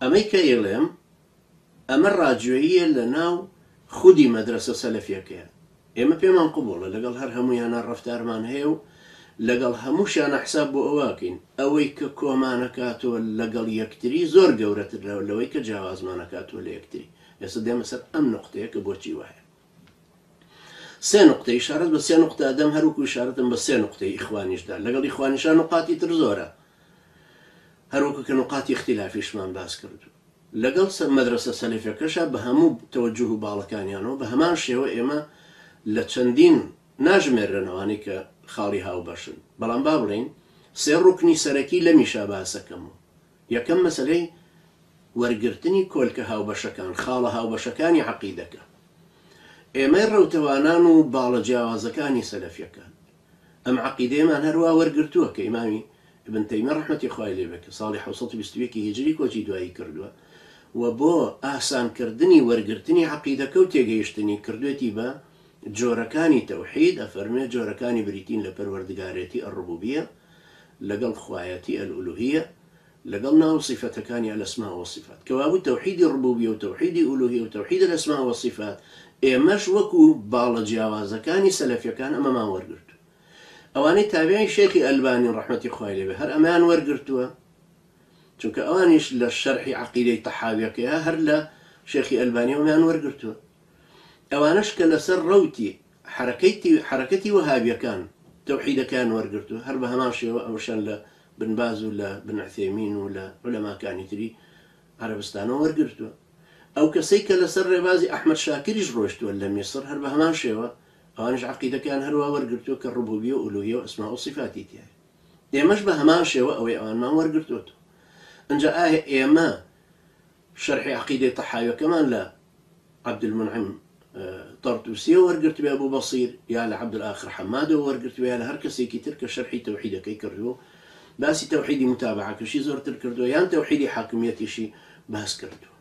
ئەمەیکە ئێڵێم ئەمە ڕاجوێیە لە ناو خودی مەدرسە سەلەفیەکەیە. ئێمە پێمان قبوڵە لەگەڵ هەر هەمویانە ڕەفتارمان هەیە و لەگەڵ هەمووشیانە حساب بۆ ئەوواکەین ئەوەی کە کۆمانەکاتەوە لەگەڵ یەکتری زۆر گەورەتر لەوەی کە جیاوازمانەکاتەوە لە یەکتری. ئێستا دێمە سەر ئەم نقطەیە کە بۆچی وایە. سێ نقطە ئیشارەت بە سێ نقطە دەم هەروکو ئیشارەتم بە سێ نقطەی ئیخوانیشدا لەگەڵ ئیخوانیشان نقاتی تر زۆرە هەروکو کە نقاتی اختلافیشمان باس کردو لەگەڵ مەدرسە سەلەفیەکەشە بە هەموو تەوەجوه و باڵەکانیانەوە بە هەمان شێوە ئێمە لە چەندین ناژمێرنەوەی کە خاڵی هاوبەشن بەڵام با بڵین سێ ڕوکنی سەرەکی لە میشا باسەکەمەوە. یەکەم مەسەلەی وەرگرتنی کۆلکە هاوبەشەکان خاڵە هاوبەشەکانی عەقیدەکە. ئێمەی ڕەوتەوانان و باڵە جیاوازەکانی سەلەفیەکان ئەم عەقیدەیەمان هەروە وەرگرتووە کە ئیمامی ابن تەیمیە ڕەحمەتی خوای لێ بێ کە ساڵی 1920 هیجری کۆچی دوایی کردووە و بۆ ئاسانکردنی وەرگرتنی عەقیدەکە و تێگەیشتنی کردوێتی بە جۆرەکانی تەوحید ئەفەرمێ جۆرەکانی بریتین لە پەروەردگارێتی الڕوبوبیە لەگەڵ خوایەتی الئولوهیە لەگەڵ ناو صیفەتەکانی الاسماء والصفات کەوابوو تەوحیدی ڕوبوبیە و تەوحیدی ئولوهیە و تەوحید الاسماء والصفات ئێمەش وەکو باڵە جیاوازەکانی سەلەفیەکان ئەمەمان وەرگرت. ئەوانەی تابعی شێخی ئەلبانی ڕەحمەتی خوای لێ بێ هەر ئەمان وەرگرتووە چونکە ئەوانیش لە شەرحی عەقیدەی تەحاویەکەیە هەر لە شێخی ئەلبانی ئەومان وەرگرتووە. ئەوانش کە لەسەر ڕەوتی حرەکەتی وەهابیەکان تەوحیدەکان وەرگرتووە هەر بە هەمان شێوە ئەوشان لە بن باز و لە بن عوثەیمین و لە عولەماکانی تری عەرەبستانەوە وەرگرتووە. ئەو کەسەی کە لەسەر ڕێبازی ئەحمەد شاکریش ڕۆیشتووە لە میسر هەر بە هەمان شێوە ئەوانش عەقیدەکان هەروە وەرگرتووە کە ڕوبوبیە و ئولوهیە و ئەسما و صیفاتی تایە. ئێمەش بە هەمان شێوە ئەوەی ئەوانمان وەرگرتووەتەوە. ئەنجا ئایا ئێمە شەرحی عەقیدەی تەحاویەکەمان لە عەبدولمونعیم طەرتوسیە وەرگرتووە بۆ بەسیر یا لە عەبدولئاخر حەمادەوە وەرگرتووە یا لە هەر کەسێکی تر کە شەرحی تەوحیدەکەی کردووە باسی تەوحیدی متابعەکەشی زۆرتر کردووە یان تەوحیدی حاکمیەتیشی باس کردووە.